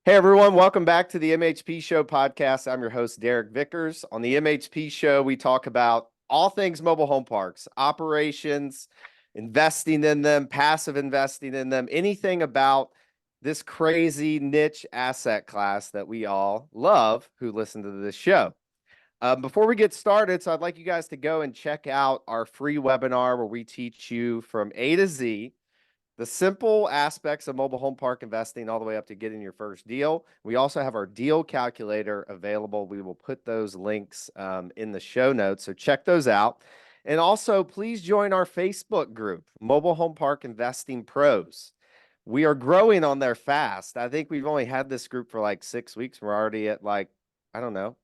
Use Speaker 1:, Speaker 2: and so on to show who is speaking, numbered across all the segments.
Speaker 1: Hey everyone, welcome back to the MHP Show podcast. I'm your host, Derek Vickers. On the MHP Show, we talk about all things mobile home parks, operations, investing in them, passive investing in them, anything about this crazy niche asset class that we all love who listen to this show. Before we get started, so I'd like you guys to go and check out our free webinar where we teach you from A to Z the simple aspects of mobile home park investing all the way up to getting your first deal. We also have our deal calculator available. We will put those links in the show notes, so check those out. And also, please join our Facebook group, Mobile Home Park Investing Pros. We are growing on there fast. I think we've only had this group for like 6 weeks. We're already at like, I don't know,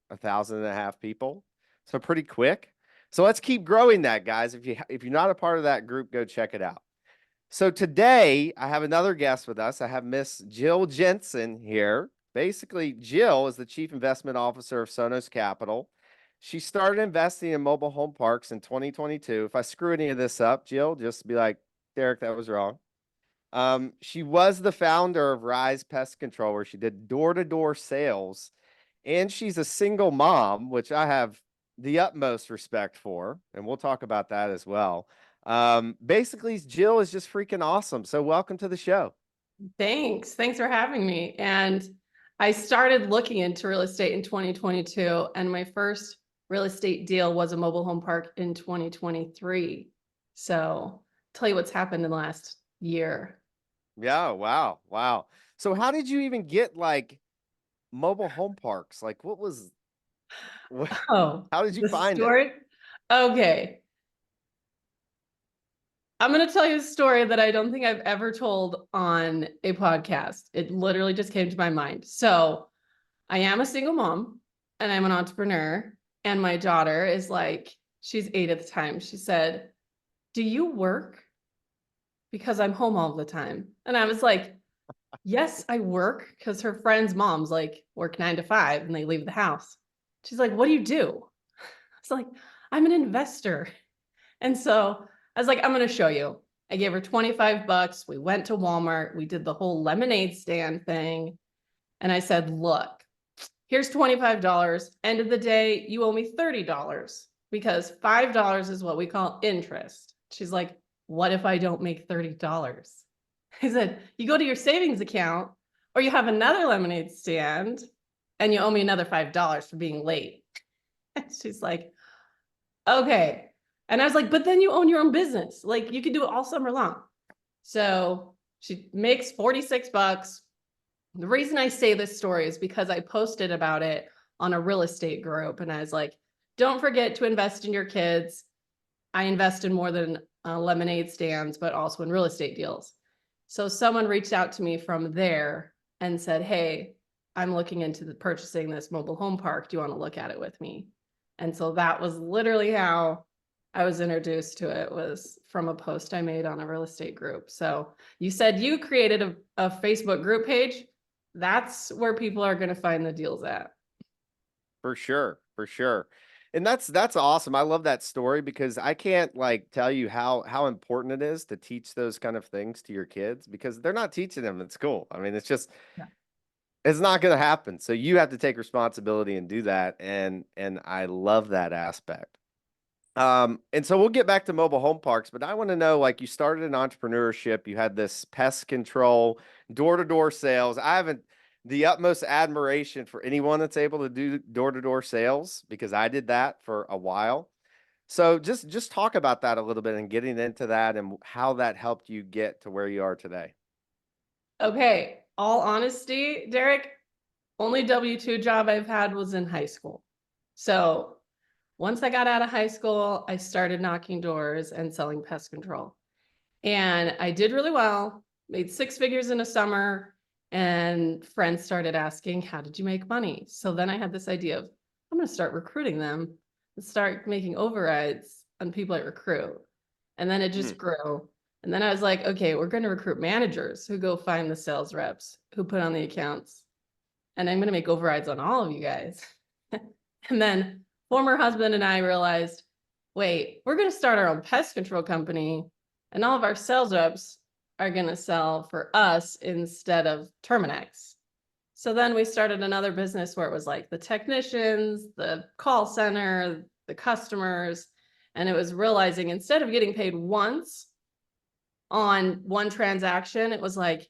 Speaker 1: 1,500 people. So pretty quick. So let's keep growing that, guys. If you're not a part of that group, go check it out. So today I have another guest with us. I have Miss Jill Jensen here. Basically, Jill is the Chief Investment Officer of Sonos Capital. She started investing in mobile home parks in 2022. If I screw any of this up, Jill, just be like, Derek, that was wrong. She was the founder of Rise Pest Control, where she did door-to-door sales. And she's a single mom, which I have the utmost respect for. And we'll talk about that as well. Basically, Jill is just freaking awesome. So welcome to the show.
Speaker 2: Thanks for having me. And I started looking into real estate in 2022, and my first real estate deal was a mobile home park in 2023. So tell you what's happened in the last year.
Speaker 1: Yeah, wow. So how did you even get like mobile home parks? Like how did you find it?
Speaker 2: Okay. I'm going to tell you a story that I don't think I've ever told on a podcast. It literally just came to my mind. So I am a single mom and I'm an entrepreneur. And my daughter is like, she's 8 at the time. She said, "Do you work?" Because I'm home all the time. And I was like, yes, I work, because her friends' moms like work 9 to 5 and they leave the house. She's like, "What do you do?" I was like, "I'm an investor." And so I was like, "I'm going to show you." I gave her $25. We went to Walmart. We did the whole lemonade stand thing. And I said, "Look, here's $25. End of the day, you owe me $30 because $5 is what we call interest." She's like, "What if I don't make $30? I said, "You go to your savings account or you have another lemonade stand and you owe me another $5 for being late." And she's like, "Okay." And I was like, "But then you own your own business. Like you can do it all summer long." So she makes $46. The reason I say this story is because I posted about it on a real estate group. And I was like, don't forget to invest in your kids. I invest in more than lemonade stands, but also in real estate deals. So someone reached out to me from there and said, "Hey, I'm looking into purchasing this mobile home park. Do you want to look at it with me?" And so that was literally how I was introduced to it, was from a post I made on a real estate group. So you said you created a Facebook group page. That's where people are going to find the deals at.
Speaker 1: For sure. And that's awesome. I love that story because I can't like tell you how important it is to teach those kind of things to your kids, because they're not teaching them in school. I mean, it's just it's not going to happen. So you have to take responsibility and do that. And I love that aspect. And so we'll get back to mobile home parks, but I want to know, like, you started in entrepreneurship, you had this pest control, door-to-door sales. I haven't the utmost admiration for anyone that's able to do door-to-door sales, because I did that for a while. So just talk about that a little bit and getting into that and how that helped you get to where you are today.
Speaker 2: Okay. All honesty, Derek, only W-2 job I've had was in high school. So once I got out of high school, I started knocking doors and selling pest control. And I did really well, made 6 figures in a summer, and friends started asking, "How did you make money?" So then I had this idea of, I'm going to start recruiting them and start making overrides on people I recruit. And then it just grew. And then I was like, okay, we're going to recruit managers who go find the sales reps who put on the accounts. And I'm going to make overrides on all of you guys. And then former husband and I realized, wait, we're going to start our own pest control company, and all of our sales reps are going to sell for us instead of Terminex. So then we started another business where it was like the technicians, the call center, the customers, and it was realizing instead of getting paid once on one transaction, it was like,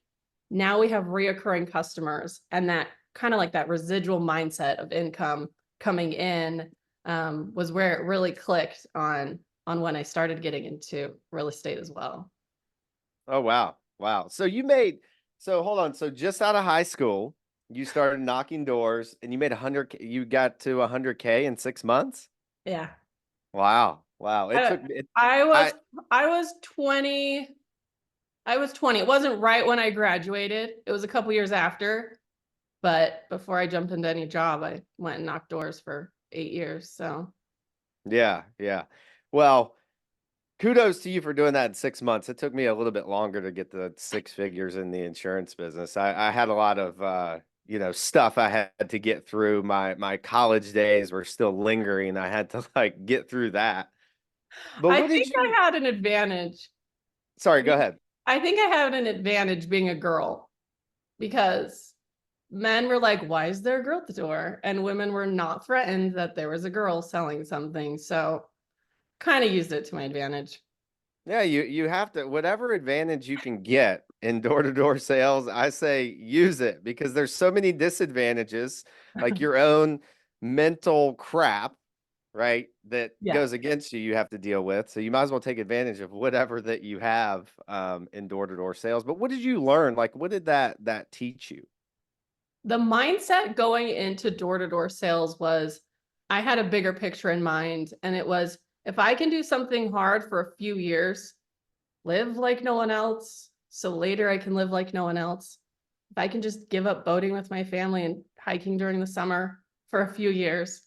Speaker 2: now we have reoccurring customers, and that kind of like that residual mindset of income coming in was where it really clicked on when I started getting into real estate as well.
Speaker 1: Oh, wow. Wow. So hold on. So just out of high school, you started knocking doors and you made 100K, you got to 100K in 6 months?
Speaker 2: Yeah.
Speaker 1: Wow. Wow. It
Speaker 2: I,
Speaker 1: took it,
Speaker 2: I was
Speaker 1: I,
Speaker 2: I was 20. I was 20. It wasn't right when I graduated. It was a couple years after. But before I jumped into any job, I went and knocked doors for 8 years. So
Speaker 1: yeah. Yeah. Well, kudos to you for doing that in 6 months. It took me a little bit longer to get the six figures in the insurance business. I had a lot of stuff I had to get through. My college days were still lingering. I had to like get through that. But
Speaker 2: I
Speaker 1: what did
Speaker 2: think I
Speaker 1: you
Speaker 2: had an advantage.
Speaker 1: sorry, go ahead.
Speaker 2: I think I had an advantage being a girl because men were like, why is there a girl at the door? And women were not threatened that there was a girl selling something. So kind of used it to my advantage.
Speaker 1: Yeah, you have to whatever advantage you can get in door-to-door sales, I say use it because there's so many disadvantages, like your own mental crap, right, that
Speaker 2: Yeah.
Speaker 1: goes against you have to deal with. So you might as well take advantage of whatever that you have in door-to-door sales. But what did you learn? Like what did that teach you?
Speaker 2: The mindset going into door-to-door sales was I had a bigger picture in mind, and it was if I can do something hard for a few years, live like no one else, so later I can live like no one else. If I can just give up boating with my family and hiking during the summer for a few years,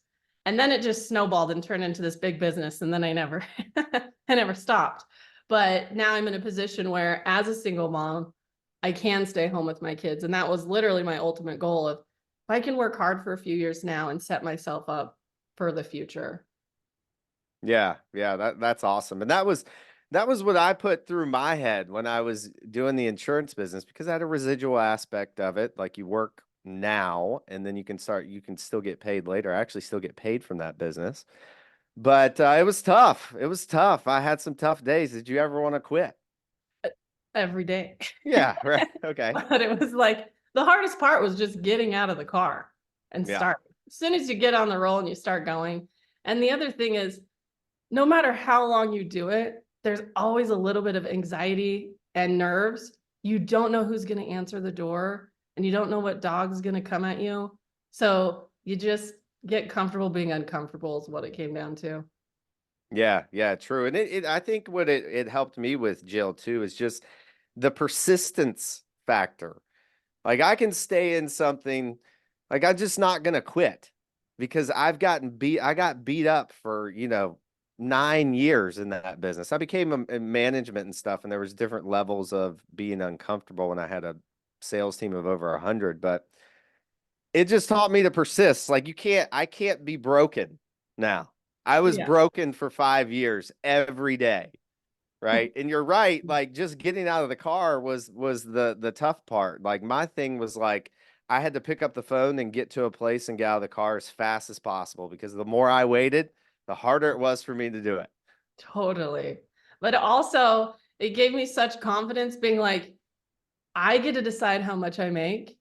Speaker 2: and then it just snowballed and turned into this big business, and then I never I never stopped. But now I'm in a position where as a single mom, I can stay home with my kids. And that was literally my ultimate goal of if I can work hard for a few years now and set myself up for the future.
Speaker 1: Yeah, yeah, that's awesome. And that was what I put through my head when I was doing the insurance business because I had a residual aspect of it. Like you work now and then you can still get paid later. I actually still get paid from that business. But it was tough. It was tough. I had some tough days. Did you ever want to quit?
Speaker 2: Every day.
Speaker 1: Yeah, right. Okay.
Speaker 2: But it was like the hardest part was just getting out of the car and
Speaker 1: Yeah.
Speaker 2: start. As soon as you get on the roll and you start going. And the other thing is, no matter how long you do it, there's always a little bit of anxiety and nerves. You don't know who's going to answer the door and you don't know what dog's going to come at you. So you just get comfortable being uncomfortable is what it came down to.
Speaker 1: Yeah, yeah, true. And I think what it helped me with Jill too is just the persistence factor. Like I can stay in something, like I'm just not gonna quit because I got beat up for, 9 years in that business. I became in management and stuff, and there was different levels of being uncomfortable when I had a sales team of over 100, but it just taught me to persist. Like I can't be broken now. I was
Speaker 2: Yeah.
Speaker 1: broken for 5 years every day. Right. And you're right. Like just getting out of the car was the tough part. Like my thing was like I had to pick up the phone and get to a place and get out of the car as fast as possible because the more I waited, the harder it was for me to do it.
Speaker 2: Totally. But also, it gave me such confidence being like, I get to decide how much I make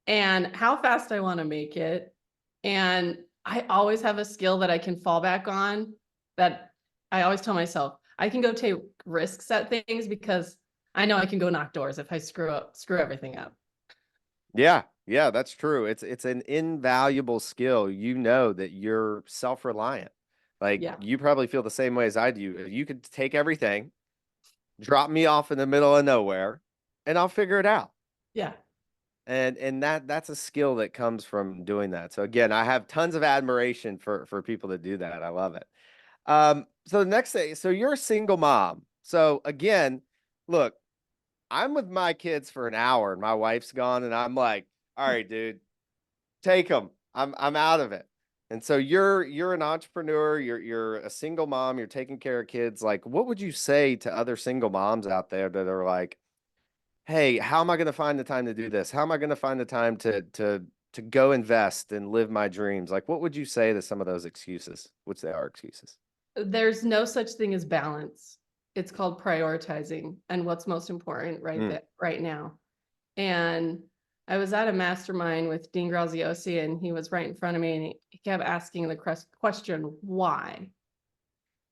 Speaker 2: and how fast I want to make it. And I always have a skill that I can fall back on that I always tell myself I can go take risks at things because I know I can go knock doors if I screw everything up.
Speaker 1: Yeah, yeah, that's true. It's an invaluable skill. You know that you're self-reliant. Like
Speaker 2: Yeah.
Speaker 1: you probably feel the same way as I do. You could take everything, drop me off in the middle of nowhere, and I'll figure it out.
Speaker 2: Yeah.
Speaker 1: And that's a skill that comes from doing that. So again, I have tons of admiration for people that do that. I love it. So the next thing, so you're a single mom. So again, look, I'm with my kids for an hour and my wife's gone and I'm like, all right, dude, take them. I'm out of it. And so you're an entrepreneur, you're a single mom, you're taking care of kids. Like, what would you say to other single moms out there that are like, hey, how am I going to find the time to do this? How am I going to find the time to go invest and live my dreams? Like, what would you say to some of those excuses, which they are excuses?
Speaker 2: There's no such thing as balance. It's called prioritizing and what's most important right now. And I was at a mastermind with Dean Graziosi, and he was right in front of me, and he kept asking the question, why?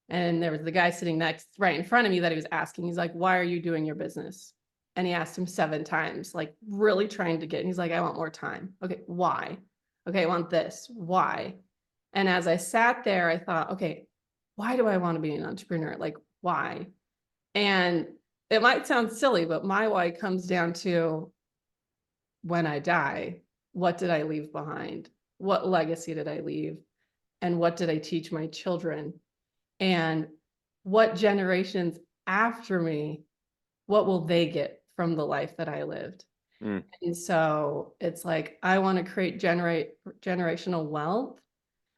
Speaker 2: And there was the guy sitting next right in front of me that he was asking. He's like, why are you doing your business? And he asked him 7 times, like really trying to get, and he's like, I want more time. Okay, why? Okay, I want this. Why? And as I sat there, I thought, okay, why do I want to be an entrepreneur? Like, why? And it might sound silly, but my why comes down to, when I die, what did I leave behind? What legacy did I leave? And what did I teach my children? And what generations after me, what will they get from the life that I lived?
Speaker 1: Mm.
Speaker 2: And so it's like, I want to create generational wealth,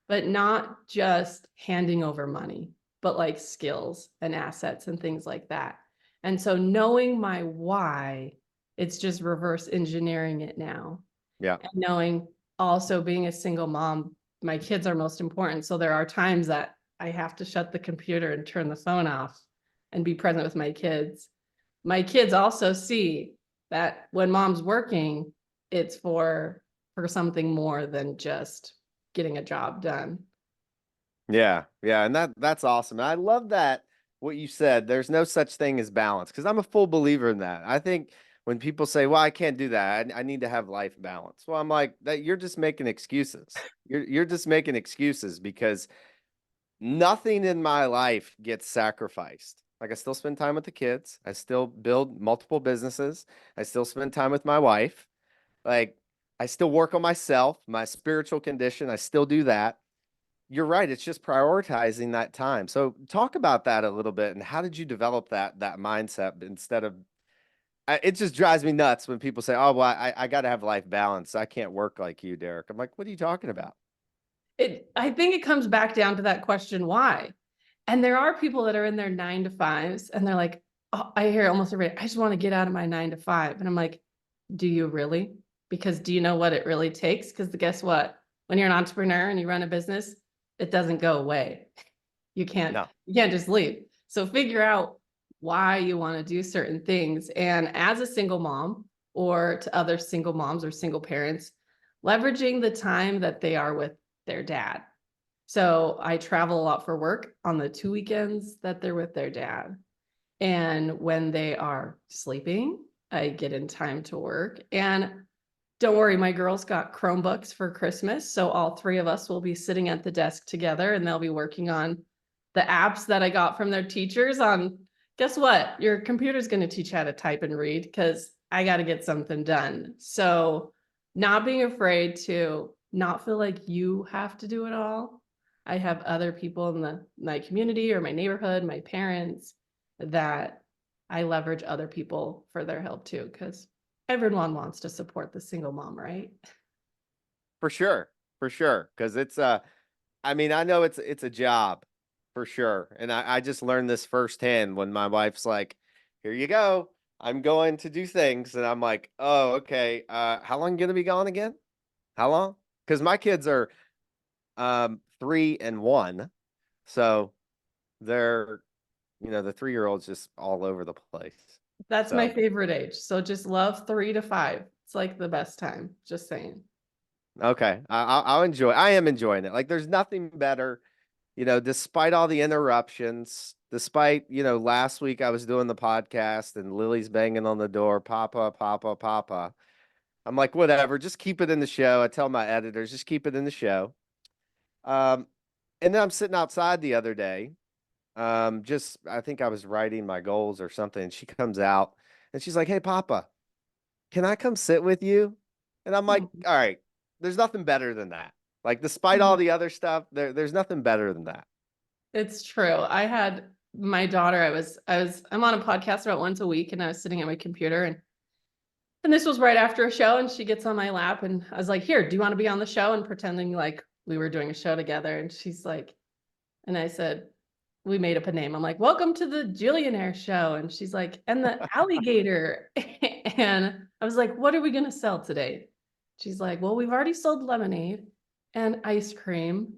Speaker 2: but not just handing over money, but like skills and assets and things like that. And so knowing my why, it's just reverse engineering it now.
Speaker 1: Yeah.
Speaker 2: And knowing also, being a single mom, my kids are most important. So there are times that I have to shut the computer and turn the phone off and be present with my kids. My kids also see that when mom's working, it's for something more than just getting a job done.
Speaker 1: Yeah. Yeah. And that's awesome. And I love that what you said, there's no such thing as balance, because I'm a full believer in that. I think when people say, well, I can't do that, I need to have life balance. Well, I'm like, that you're just making excuses. You're just making excuses, because nothing in my life gets sacrificed. Like, I still spend time with the kids. I still build multiple businesses. I still spend time with my wife. Like, I still work on myself, my spiritual condition. I still do that. You're right. It's just prioritizing that time. So talk about that a little bit. And how did you develop that mindset instead of, it just drives me nuts when people say, oh, well, I got to have life balance. I can't work like you, Derek. I'm like, what are you talking about?
Speaker 2: I think it comes back down to that question, why? And there are people that are in their 9 to 5s and they're like, oh, I hear almost every day, I just want to get out of my 9 to 5. And I'm like, do you really? Because do you know what it really takes? Because guess what? When you're an entrepreneur and you run a business, it doesn't go away. You can't
Speaker 1: No.
Speaker 2: just leave. So figure out why you want to do certain things. And as a single mom, or to other single moms or single parents, leveraging the time that they are with their dad. So I travel a lot for work on the 2 weekends that they're with their dad. And when they are sleeping, I get in time to work. And don't worry, my girls got Chromebooks for Christmas. So all 3 of us will be sitting at the desk together, and they'll be working on the apps that I got from their teachers on, guess what? Your computer's going to teach how to type and read, because I got to get something done. So not being afraid to not feel like you have to do it all. I have other people in my community or my neighborhood, my parents, that I leverage other people for their help too, because everyone wants to support the single mom, right?
Speaker 1: For sure. For sure. Because I mean, I know it's a job for sure. And I just learned this firsthand when my wife's like, here you go. I'm going to do things. And I'm like, oh, okay. How long gonna be gone again? How long? Because my kids are 3 and 1. So they're, the 3-year-old's just all over the place.
Speaker 2: That's my
Speaker 1: So
Speaker 2: favorite age. So just love 3 to 5. It's like the best time. Just saying.
Speaker 1: okay. I'll enjoy. I am enjoying it. Like, there's nothing better. Despite all the interruptions, despite, last week I was doing the podcast and Lily's banging on the door, Papa, Papa, Papa. I'm like, whatever, just keep it in the show. I tell my editors, just keep it in the show. Um, and then I'm sitting outside the other day. I think I was writing my goals or something. And she comes out and she's like, hey, Papa, can I come sit with you? And I'm like, all right, there's nothing better than that. Like, despite all the other stuff, there's nothing better than that.
Speaker 2: It's true. I had my daughter, I'm on a podcast about once a week, and I was sitting at my computer, and this was right after a show, and she gets on my lap, and I was like, here, do you want to be on the show? And pretending like we were doing a show together, and she's like, and I said, we made up a name. I'm like, welcome to the Jillionaire show. And she's like, and the alligator. And I was like, what are we going to sell today? She's like, well, we've already sold lemonade and ice cream.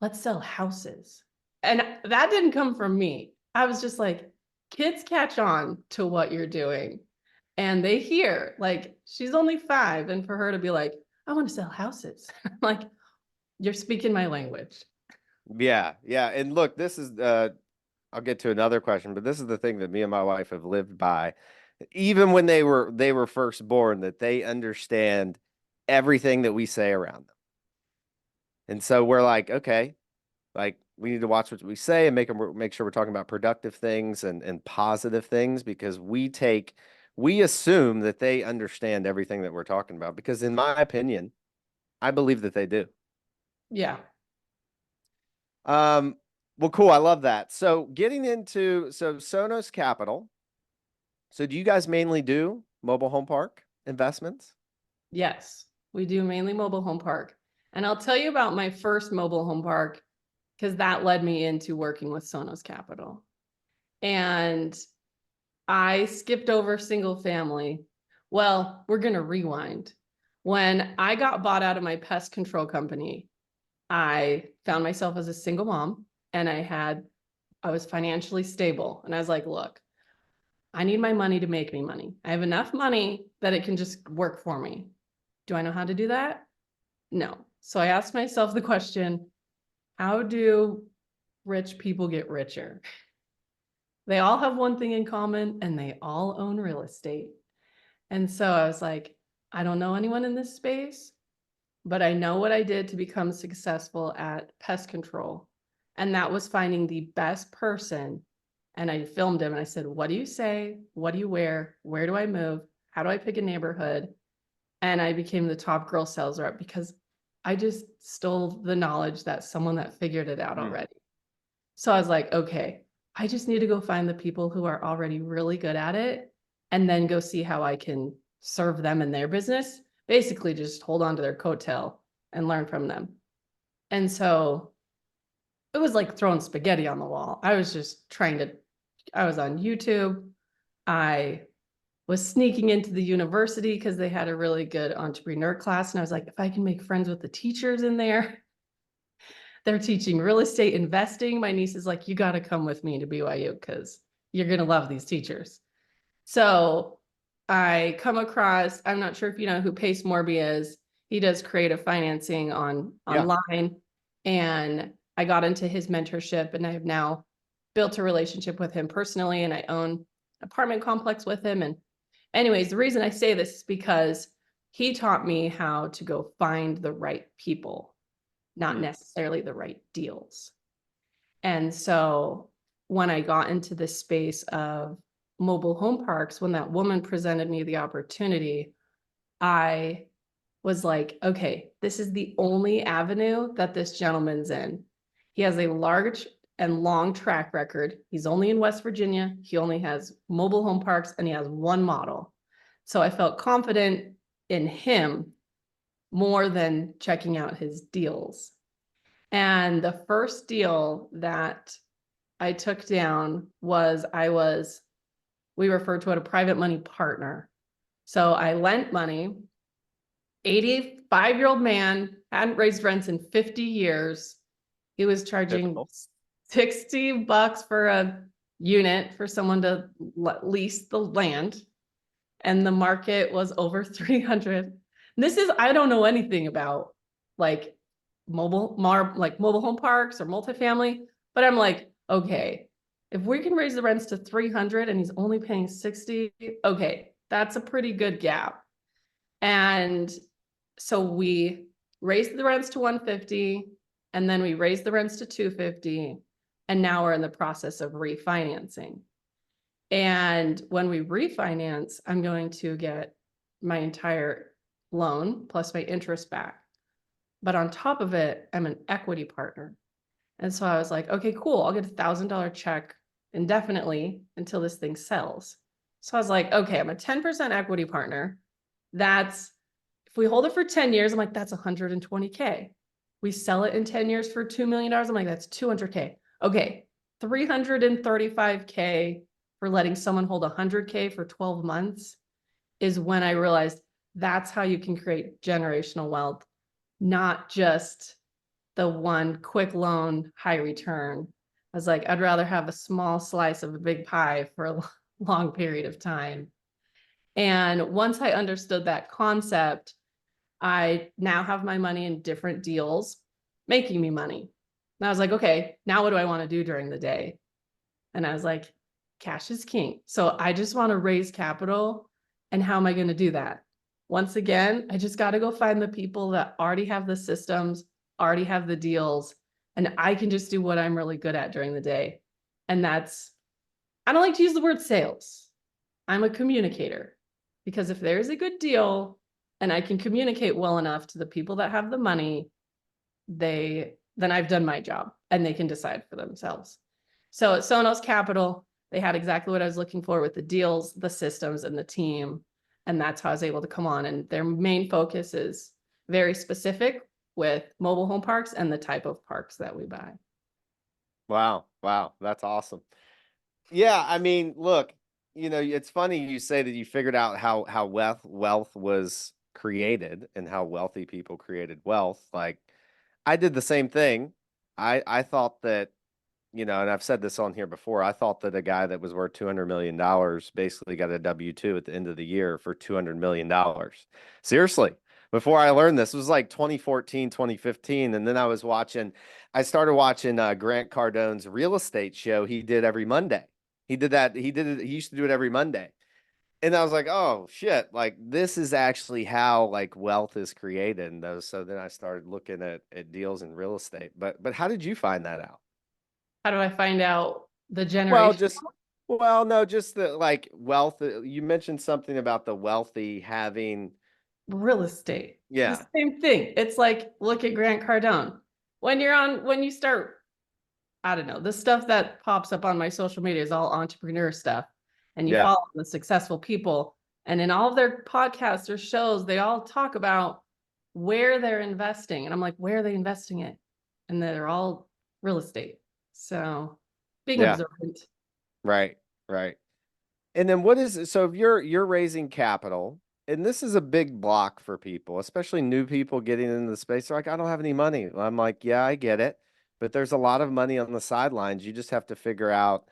Speaker 2: Let's sell houses. And that didn't come from me. I was just like, kids catch on to what you're doing. And they hear, like, she's only 5. And for her to be like, I want to sell houses. Like, you're speaking my language.
Speaker 1: Yeah. Yeah. And look, this is, I'll get to another question, but this is the thing that me and my wife have lived by. Even when they were first born, that they understand everything that we say around them. And so we're like, okay, like we need to watch what we say and make sure we're talking about productive things and positive things, because we assume that they understand everything that we're talking about, because in my opinion, I believe that they do.
Speaker 2: Yeah.
Speaker 1: Well, cool. I love that. So getting into, Sonos Capital. So do you guys mainly do mobile home park investments?
Speaker 2: Yes, we do mainly mobile home park. And I'll tell you about my first mobile home park, because that led me into working with Sonos Capital. And I skipped over single family. Well, we're going to rewind. When I got bought out of my pest control company, I found myself as a single mom, and I was financially stable. And I was like, look, I need my money to make me money. I have enough money that it can just work for me. Do I know how to do that? No. So I asked myself the question, how do rich people get richer? They all have one thing in common, and they all own real estate. And so I was like, I don't know anyone in this space, but I know what I did to become successful at pest control. And that was finding the best person. And I filmed him and I said, what do you say? What do you wear? Where do I move? How do I pick a neighborhood? And I became the top girl sales rep because I just stole the knowledge that someone that figured it out already. So I was like, okay, I just need to go find the people who are already really good at it and then go see how I can serve them in their business. Basically, just hold on to their coattail and learn from them. And so it was like throwing spaghetti on the wall. I was just I was on YouTube. I was sneaking into the university because they had a really good entrepreneur class. And I was like, if I can make friends with the teachers in there, they're teaching real estate investing. My niece is like, you got to come with me to BYU because you're going to love these teachers. So I come across, I'm not sure if you know who Pace Morby is. He does creative financing online. And I got into his mentorship, and I have now built a relationship with him personally, and I own an apartment complex with him. And anyways, the reason I say this is because he taught me how to go find the right people, not necessarily the right deals. And so when I got into the space of mobile home parks, when that woman presented me the opportunity, I was like, okay, this is the only avenue that this gentleman's in. He has a large and long track record. He's only in West Virginia. He only has mobile home parks, and he has one model. So I felt confident in him more than checking out his deals. And the first deal that I took down was we refer to it a private money partner. So I lent money, 85-year-old man, hadn't raised rents in 50 years. He was charging $60 for a unit for someone to lease the land. And the market was over 300. I don't know anything about like mobile home parks or multifamily, but I'm like, okay, if we can raise the rents to 300 and he's only paying 60, okay, that's a pretty good gap. And so we raised the rents to 150, and then we raised the rents to 250, and now we're in the process of refinancing. And when we refinance, I'm going to get my entire loan plus my interest back. But on top of it, I'm an equity partner. And so I was like, okay, cool. I'll get $1,000 check indefinitely until this thing sells. So I was like, okay, I'm a 10% equity partner. If we hold it for 10 years, I'm like, that's $120K. We sell it in 10 years for $2 million. I'm like, that's 200K. Okay. 335K for letting someone hold 100K for 12 months is when I realized that's how you can create generational wealth, not just the one quick loan, high return. I was like, I'd rather have a small slice of a big pie for a long period of time. And once I understood that concept, I now have my money in different deals, making me money. And I was like, okay, now what do I want to do during the day? And I was like, cash is king. So I just want to raise capital. And how am I going to do that? Once again, I just got to go find the people that already have the systems, already have the deals, and I can just do what I'm really good at during the day. And that's, I don't like to use the word sales. I'm a communicator, because if there's a good deal and I can communicate well enough to the people that have the money, then I've done my job and they can decide for themselves. So at Sonos Capital, they had exactly what I was looking for with the deals, the systems, and the team. And that's how I was able to come on. And their main focus is very specific with mobile home parks and the type of parks that we buy.
Speaker 1: Wow. Wow. That's awesome. Yeah. I mean, look, it's funny you say that you figured out how wealth was created and how wealthy people created wealth. Like I did the same thing. I thought that, and I've said this on here before, I thought that a guy that was worth $200 million basically got a W-2 at the end of the year for $200 million. Seriously. Before I learned this, it was like 2014, 2015. And then I started watching Grant Cardone's real estate show he did every Monday. He did that. He used to do it every Monday. And I was like, oh shit, like this is actually how like wealth is created. And so then I started looking at deals in real estate. But how did you find that out?
Speaker 2: How do I find out the
Speaker 1: Well,
Speaker 2: generation?
Speaker 1: no, just the like wealth. You mentioned something about the wealthy having,
Speaker 2: Real estate. The
Speaker 1: yeah,
Speaker 2: same thing. It's like, look at Grant Cardone. When you start, I don't know, the stuff that pops up on my social media is all entrepreneur stuff. And you
Speaker 1: yeah,
Speaker 2: follow the successful people. And in all of their podcasts or shows, they all talk about where they're investing. And I'm like, where are they investing it? And they're all real estate. So being
Speaker 1: yeah,
Speaker 2: observant.
Speaker 1: right, right. And then so if you're raising capital, and this is a big block for people, especially new people getting into the space. They're like, I don't have any money. I'm like, yeah, I get it, but there's a lot of money on the sidelines. You just have to figure out,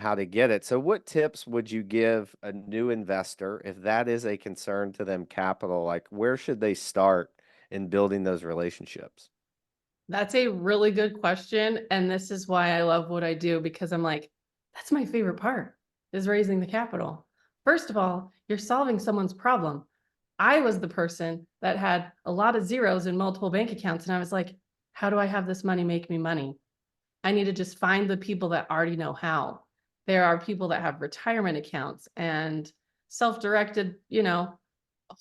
Speaker 1: how to get it. So what tips would you give a new investor if that is a concern to them capital? Like where should they start in building those relationships?
Speaker 2: That's a really good question. And this is why I love what I do, because I'm like, that's my favorite part, is raising the capital. First of all, you're solving someone's problem. I was the person that had a lot of zeros in multiple bank accounts. And I was like, how do I have this money make me money? I need to just find the people that already know how. There are people that have retirement accounts and self-directed,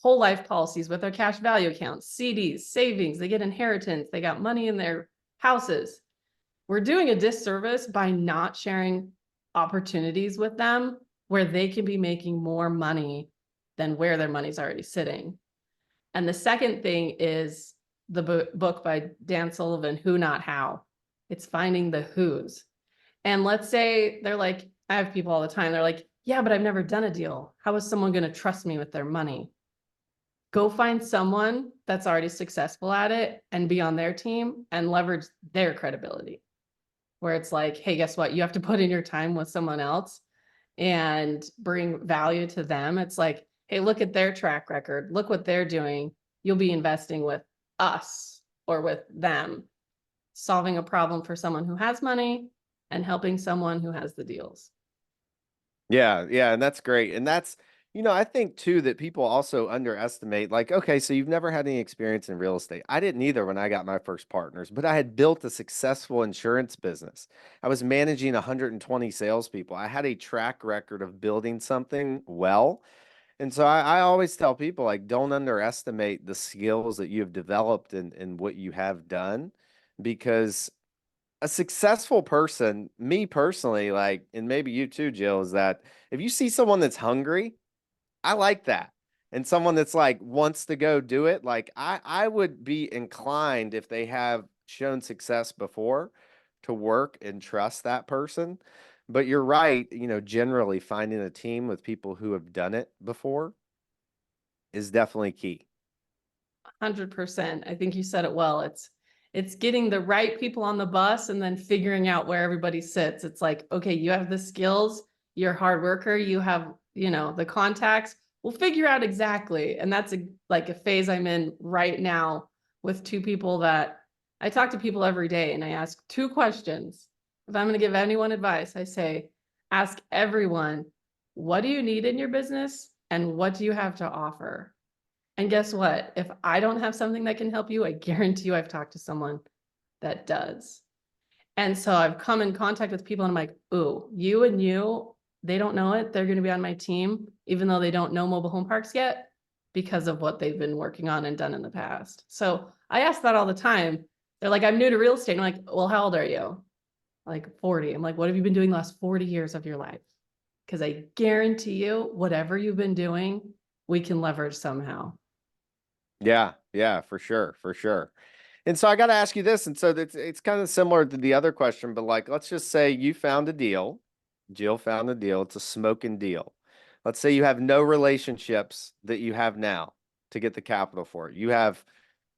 Speaker 2: whole life policies with their cash value accounts, CDs, savings, they get inheritance, they got money in their houses. We're doing a disservice by not sharing opportunities with them where they can be making more money than where their money's already sitting. And the second thing is the book by Dan Sullivan, Who Not How. It's finding the who's. And let's say they're like, I have people all the time, they're like, yeah, but I've never done a deal. How is someone going to trust me with their money? Go find someone that's already successful at it and be on their team and leverage their credibility. Where it's like, hey, guess what? You have to put in your time with someone else and bring value to them. It's like, hey, look at their track record. Look what they're doing. You'll be investing with us or with them, solving a problem for someone who has money and helping someone who has the deals.
Speaker 1: Yeah, yeah, and that's great. And that's, I think too that people also underestimate, like, okay, so you've never had any experience in real estate. I didn't either when I got my first partners, but I had built a successful insurance business. I was managing 120 salespeople. I had a track record of building something well. And so I always tell people, like, don't underestimate the skills that you have developed and what you have done, because a successful person, me personally, like, and maybe you too, Jill, is that if you see someone that's hungry, I like that. and someone that's like wants to go do it, like I would be inclined if they have shown success before to work and trust that person. But you're right, generally finding a team with people who have done it before is definitely key.
Speaker 2: 100%. I think you said it well. It's getting the right people on the bus and then figuring out where everybody sits. It's like, okay, you have the skills, you're a hard worker, you have, the contacts. We'll figure out exactly. And that's like a phase I'm in right now with two people that I talk to people every day and I ask two questions. If I'm going to give anyone advice, I say, ask everyone, what do you need in your business and what do you have to offer? And guess what? If I don't have something that can help you, I guarantee you I've talked to someone that does. And so I've come in contact with people and I'm like, ooh, you and you, they don't know it. They're going to be on my team, even though they don't know mobile home parks yet, because of what they've been working on and done in the past. So I ask that all the time. They're like, I'm new to real estate. I'm like, well, how old are you? Like 40. I'm like, what have you been doing the last 40 years of your life? Because I guarantee you, whatever you've been doing, we can leverage somehow.
Speaker 1: Yeah, yeah, for sure, for sure. And so I got to ask you this, and so it's kind of similar to the other question, but like let's just say you found a deal, Jill found a deal, it's a smoking deal. Let's say you have no relationships that you have now to get the capital for it. You have,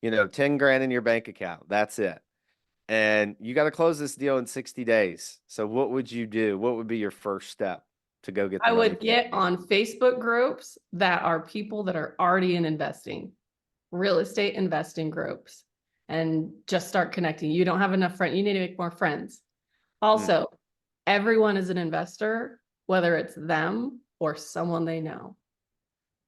Speaker 1: 10 grand in your bank account. That's it. And you got to close this deal in 60 days. So what would you do? What would be your first step to go get the
Speaker 2: I
Speaker 1: money?
Speaker 2: would get on Facebook groups that are people that are already in investing, real estate investing groups, and just start connecting. You don't have enough friends. You need to make more friends. Also, everyone is an investor, whether it's them or someone they know.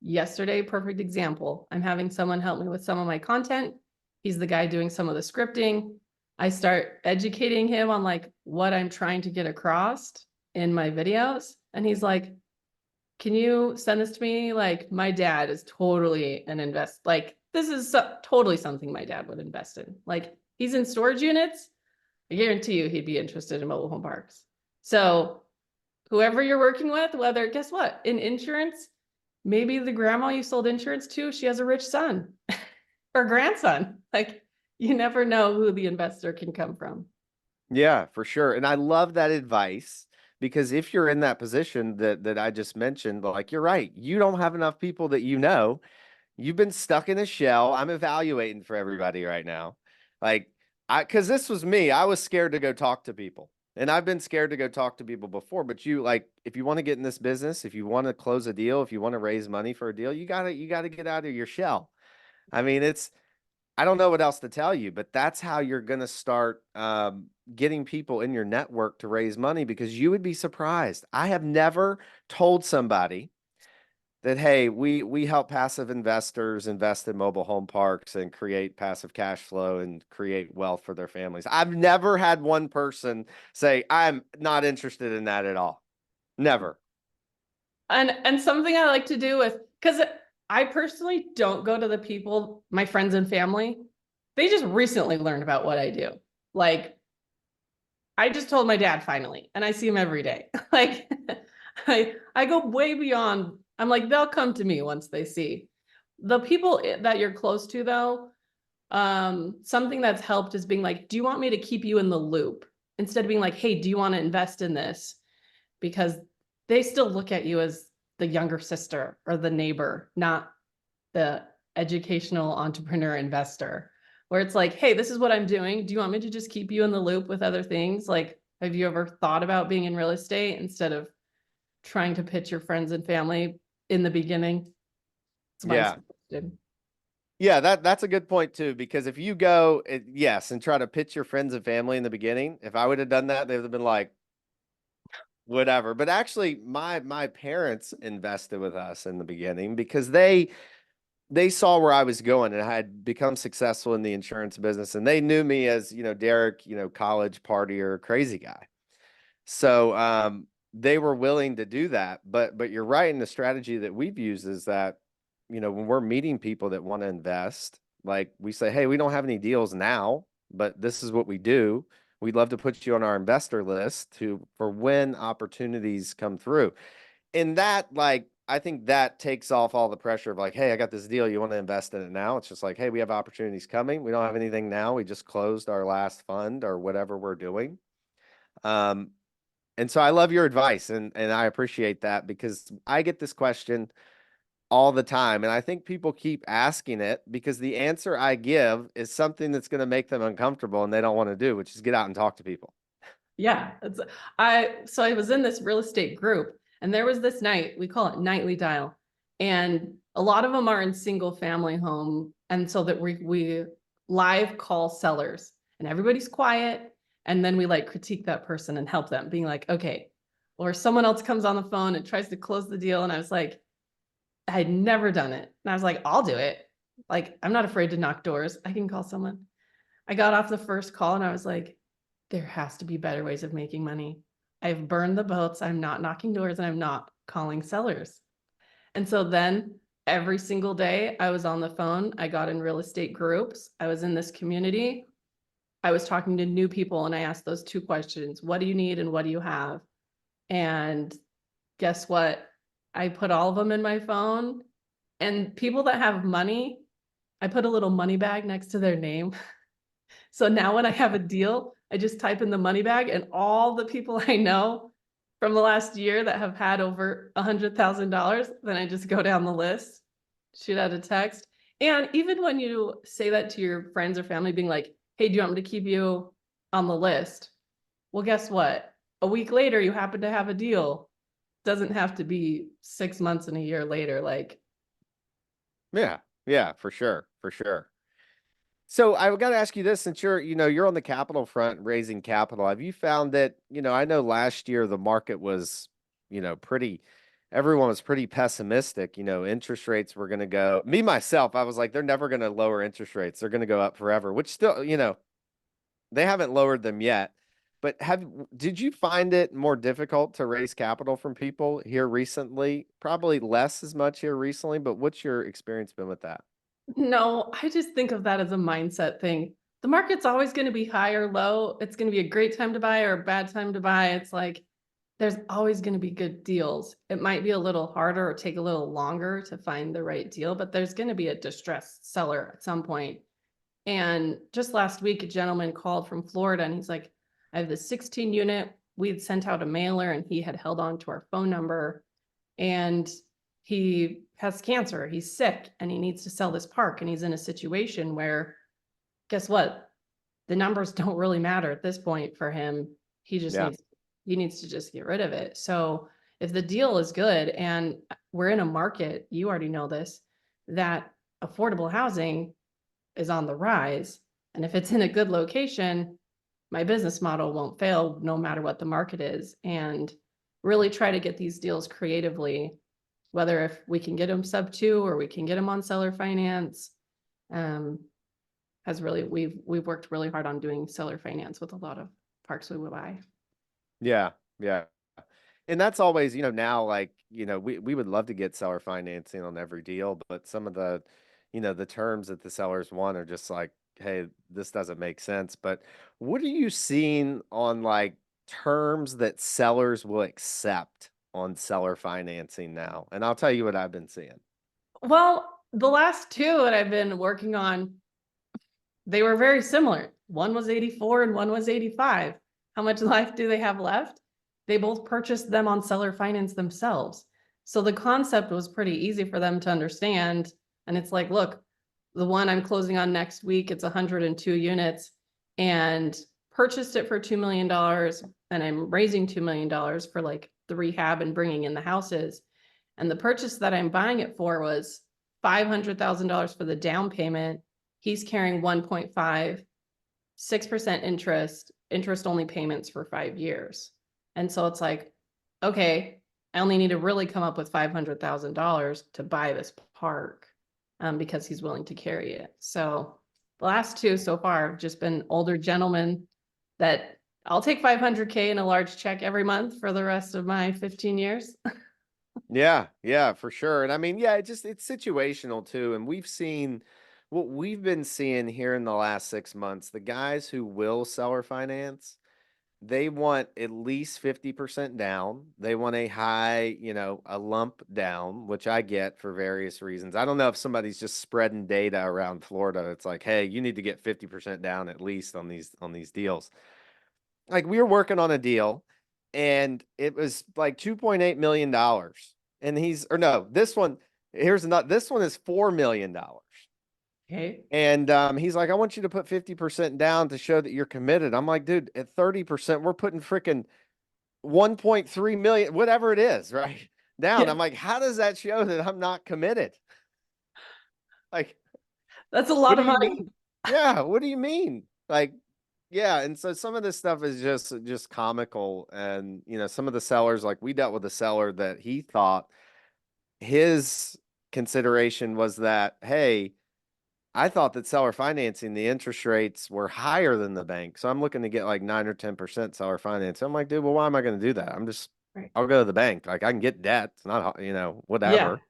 Speaker 2: Yesterday, perfect example. I'm having someone help me with some of my content. He's the guy doing some of the scripting. I start educating him on like what I'm trying to get across in my videos. And he's like, can you send this to me? Like my dad is totally an like this is totally something my dad would invest in. Like he's in storage units. I guarantee you he'd be interested in mobile home parks. So whoever you're working with, whether, guess what, in insurance, maybe the grandma you sold insurance to, she has a rich son or grandson. Like you never know who the investor can come from.
Speaker 1: Yeah, for sure. And I love that advice because if you're in that position that I just mentioned, like you're right, you don't have enough people that you know. You've been stuck in a shell. I'm evaluating for everybody right now. Like because this was me. I was scared to go talk to people. And I've been scared to go talk to people before, but if you want to get in this business, if you want to close a deal, if you want to raise money for a deal, you gotta get out of your shell. I mean, I don't know what else to tell you, but that's how you're going to start getting people in your network to raise money because you would be surprised. I have never told somebody that, hey, we help passive investors invest in mobile home parks and create passive cash flow and create wealth for their families. I've never had one person say, I'm not interested in that at all. Never.
Speaker 2: And something I like to do with, because I personally don't go to the people, my friends and family. They just recently learned about what I do. Like, I just told my dad finally, and I see him every day. Like, I go way beyond. I'm like, they'll come to me once they see. The people that you're close to, though, something that's helped is being like, do you want me to keep you in the loop? Instead of being like, hey, do you want to invest in this? Because they still look at you as the younger sister or the neighbor, not the educational entrepreneur investor, where it's like, hey, this is what I'm doing. Do you want me to just keep you in the loop with other things? Like, have you ever thought about being in real estate instead of trying to pitch your friends and family in the beginning? That's my
Speaker 1: Yeah.
Speaker 2: suggestion.
Speaker 1: Yeah, that's a good point too, because if you go, yes, and try to pitch your friends and family in the beginning, if I would have done that, they would have been like, whatever. But actually, my parents invested with us in the beginning because they saw where I was going and I had become successful in the insurance business, and they knew me as, Derek, college partier, crazy guy. So they were willing to do that. But you're right, in the strategy that we've used is that, when we're meeting people that want to invest, like we say, hey, we don't have any deals now, but this is what we do. We'd love to put you on our investor list for when opportunities come through. And that, like, I think that takes off all the pressure of like, hey, I got this deal. You want to invest in it now? It's just like, hey, we have opportunities coming. We don't have anything now. We just closed our last fund or whatever we're doing. Um, and so I love your advice and I appreciate that because I get this question all the time. And I think people keep asking it because the answer I give is something that's going to make them uncomfortable and they don't want to do, which is get out and talk to people.
Speaker 2: Yeah. I was in this real estate group and there was this night, we call it nightly dial. And a lot of them are in single family home. And so that we live call sellers and everybody's quiet. And then we like critique that person and help them being like, okay, or someone else comes on the phone and tries to close the deal. And I was like, I had never done it. And I was like, I'll do it. Like, I'm not afraid to knock doors. I can call someone. I got off the first call and I was like, there has to be better ways of making money. I've burned the boats. I'm not knocking doors and I'm not calling sellers. And so then every single day I was on the phone. I got in real estate groups. I was in this community. I was talking to new people and I asked those two questions. What do you need and what do you have? And guess what? I put all of them in my phone. And people that have money, I put a little money bag next to their name. So now when I have a deal, I just type in the money bag and all the people I know from the last year that have had over $100,000, then I just go down the list, shoot out a text. And even when you say that to your friends or family, being like, hey, do you want me to keep you on the list? Well, guess what? A week later, you happen to have a deal. Doesn't have to be 6 months and a year later. Like,
Speaker 1: Yeah. Yeah, for sure. For sure. So I got to ask you this, since you're on the capital front raising capital, have you found that, I know last year the market was, everyone was pretty pessimistic, interest rates were going to go, me, myself, I was like, they're never going to lower interest rates. They're going to go up forever, which still, they haven't lowered them yet. But did you find it more difficult to raise capital from people here recently? Probably less as much here recently, but what's your experience been with that?
Speaker 2: no, I just think of that as a mindset thing. The market's always going to be high or low. It's going to be a great time to buy or a bad time to buy. It's like there's always going to be good deals. It might be a little harder or take a little longer to find the right deal, but there's going to be a distressed seller at some point. And just last week, a gentleman called from Florida and he's like, I have this 16 unit. We had sent out a mailer and he had held on to our phone number and he has cancer. He's sick and he needs to sell this park. And he's in a situation where, guess what? The numbers don't really matter at this point for him. He just
Speaker 1: Yeah.
Speaker 2: needs to just get rid of it. So if the deal is good and we're in a market, you already know this, that affordable housing is on the rise. And if it's in a good location, my business model won't fail no matter what the market is. And really try to get these deals creatively, whether if we can get them sub 2 or we can get them on seller finance. Has really, we've worked really hard on doing seller finance with a lot of parks we would buy.
Speaker 1: Yeah. Yeah. And that's always, now like, we would love to get seller financing on every deal, but some of the terms that the sellers want are just like, hey, this doesn't make sense. But what are you seeing on like terms that sellers will accept on seller financing now? And I'll tell you what I've been seeing.
Speaker 2: Well, the last two that I've been working on, they were very similar. One was 84 and one was 85. How much life do they have left? They both purchased them on seller finance themselves. So the concept was pretty easy for them to understand. And it's like, look, the one I'm closing on next week, it's 102 units and purchased it for $2 million. And I'm raising $2 million for like the rehab and bringing in the houses. And the purchase that I'm buying it for was $500,000 for the down payment. He's carrying 1.5, 6% interest only payments for 5 years. And so it's like, okay, I only need to really come up with $500,000 to buy this park because he's willing to carry it. So the last two so far have just been older gentlemen that I'll take 500K in a large check every month for the rest of my 15 years.
Speaker 1: Yeah, yeah, for sure. And I mean, yeah, it's situational too. And what we've been seeing here in the last 6 months, the guys who will seller finance, they want at least 50% down. They want a high, a lump down, which I get for various reasons. I don't know if somebody's just spreading data around Florida. It's like, hey, you need to get 50% down at least on these deals. Like we were working on a deal and it was like $2.8 million. And this one, this one is $4 million.
Speaker 2: Okay.
Speaker 1: And he's like, I want you to put 50% down to show that you're committed. I'm like, dude, at 30%, we're putting freaking 1.3 million, whatever it is, right? Down.
Speaker 2: Yeah.
Speaker 1: I'm like, how does that show that I'm not committed? Like,
Speaker 2: That's a
Speaker 1: what
Speaker 2: lot
Speaker 1: do
Speaker 2: of
Speaker 1: you
Speaker 2: money.
Speaker 1: mean? Yeah, what do you mean? Like, yeah, and so some of this stuff is just comical. And some of the sellers, like we dealt with a seller that he thought his consideration was that, hey, I thought that seller financing, the interest rates were higher than the bank. So I'm looking to get like 9 or 10% seller finance. I'm like, dude, well, why am I going to do that?
Speaker 2: Right.
Speaker 1: I'll go to the bank. Like I can get debt. It's not,
Speaker 2: Yeah.
Speaker 1: whatever.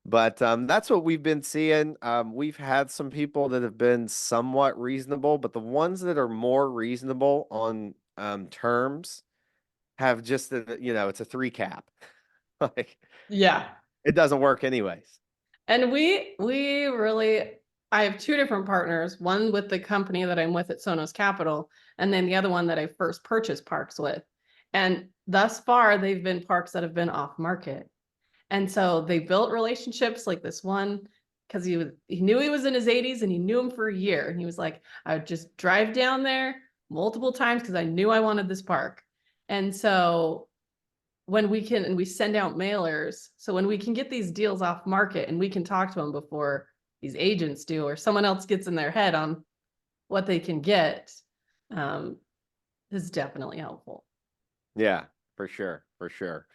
Speaker 1: But that's what we've been seeing. We've had some people that have been somewhat reasonable, but the ones that are more reasonable on terms have just, it's a 3 cap. Like
Speaker 2: Yeah.
Speaker 1: it doesn't work anyways.
Speaker 2: And we really, I have two different partners, one with the company that I'm with at Sonos Capital, and then the other one that I first purchased parks with. And thus far, they've been parks that have been off market. And so they built relationships like this one, because he knew he was in his 80s and he knew him for a year. And he was like, I would just drive down there multiple times because I knew I wanted this park. And so when we send out mailers, so when we can get these deals off market and we can talk to them before these agents do, or someone else gets in their head on what they can get, is definitely helpful.
Speaker 1: Yeah, for sure. For sure.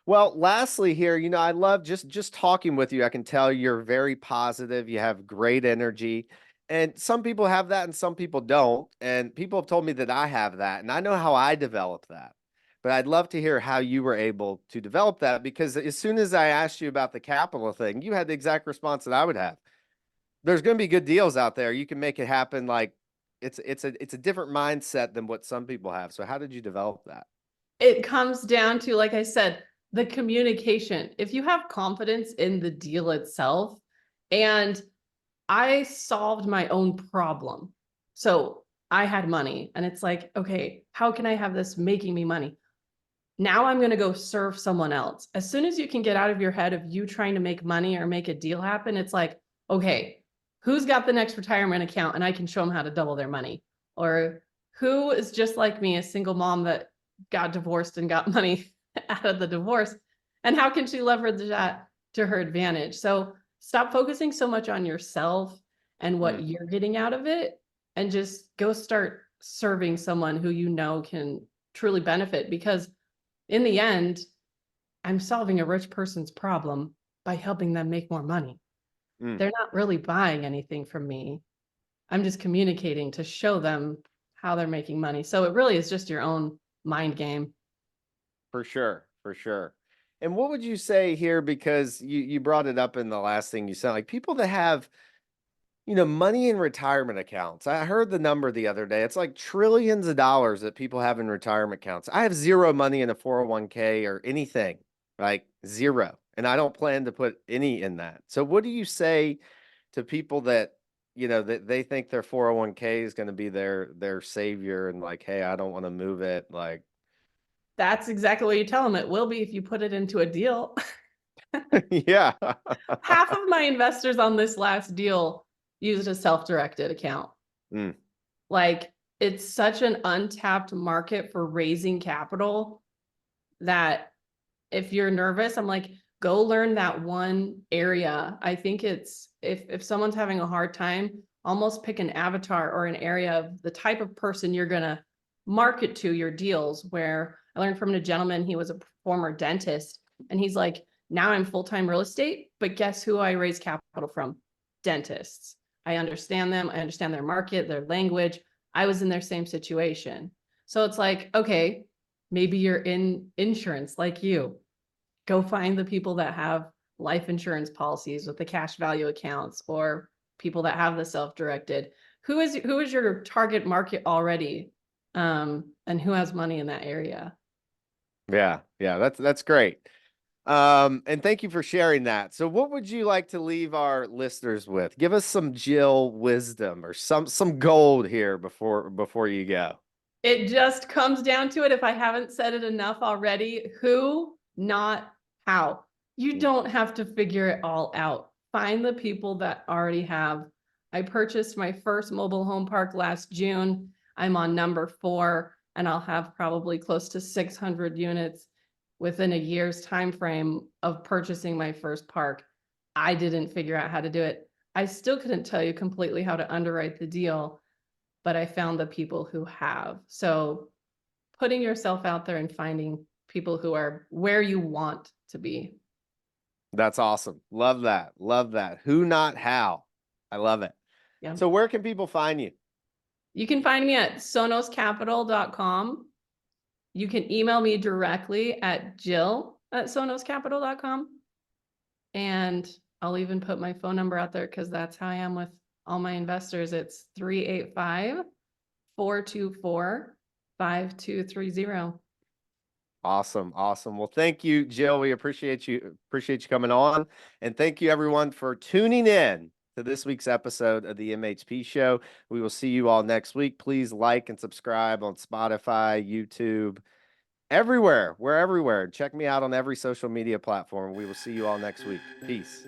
Speaker 1: Well, lastly here, I love just talking with you. I can tell you're very positive. You have great energy. And some people have that and some people don't. And people have told me that I have that. And I know how I developed that. But I'd love to hear how you were able to develop that, because as soon as I asked you about the capital thing, you had the exact response that I would have. There's going to be good deals out there. You can make it happen. Like it's a different mindset than what some people have. So how did you develop that?
Speaker 2: It comes down to, like I said, the communication. If you have confidence in the deal itself, and I solved my own problem. So I had money and it's like, okay, how can I have this making me money? Now I'm going to go serve someone else. As soon as you can get out of your head of you trying to make money or make a deal happen, it's like, okay, who's got the next retirement account and I can show them how to double their money? Or who is just like me, a single mom that got divorced and got money out of the divorce? And how can she leverage that to her advantage? So stop focusing so much on yourself and what you're getting out of it, and just go start serving someone who you know can truly benefit. Because in the end, I'm solving a rich person's problem by helping them make more money. They're not really buying anything from me. I'm just communicating to show them how they're making money. So it really is just your own mind game.
Speaker 1: For sure, for sure. And what would you say here? Because you brought it up in the last thing you said, like people that have, money in retirement accounts. I heard the number the other day. It's like trillions of dollars that people have in retirement accounts. I have zero money in a 401k or anything, like zero. And I don't plan to put any in that. So what do you say to people that, that they think their 401k is going to be their savior, and like, hey, I don't want to move it, like
Speaker 2: That's exactly what you tell them. It will be if you put it into a deal.
Speaker 1: yeah.
Speaker 2: Half of my investors on this last deal used a self-directed account.
Speaker 1: Mm.
Speaker 2: Like, it's such an untapped market for raising capital that if you're nervous, I'm like, go learn that one area. I think it's, if someone's having a hard time, almost pick an avatar or an area of the type of person you're gonna market to your deals. Where I learned from a gentleman, he was a former dentist, and he's like, now I'm full-time real estate, but guess who I raise capital from? Dentists. I understand them. I understand their market, their language. I was in their same situation. So it's like, okay, maybe you're in insurance like you. Go find the people that have life insurance policies with the cash value accounts, or people that have the self-directed. Who is your target market already? and who has money in that area.
Speaker 1: Yeah, that's great. And thank you for sharing that. So what would you like to leave our listeners with? Give us some Jill wisdom or some gold here before you go.
Speaker 2: It just comes down to it. If I haven't said it enough already, who, not how. You don't have to figure it all out. Find the people that already have. I purchased my first mobile home park last June. I'm on number 4, and I'll have probably close to 600 units within a year's time frame of purchasing my first park. I didn't figure out how to do it. I still couldn't tell you completely how to underwrite the deal, but I found the people who have. So putting yourself out there and finding people who are where you want to be.
Speaker 1: That's awesome. Love that. Love that. Who, not how. I love it.
Speaker 2: Yeah.
Speaker 1: So where can people find you?
Speaker 2: You can find me at sonoscapital.com. You can email me directly at jill@sonoscapital.com. And I'll even put my phone number out there because that's how I am with all my investors. It's 385-424-5230.
Speaker 1: Awesome. Awesome. Well, thank you, Jill. We appreciate you coming on. And thank you everyone for tuning in to this week's episode of the MHP Show. We will see you all next week. Please like and subscribe on Spotify, YouTube, everywhere. We're everywhere. Check me out on every social media platform. We will see you all next week. Peace.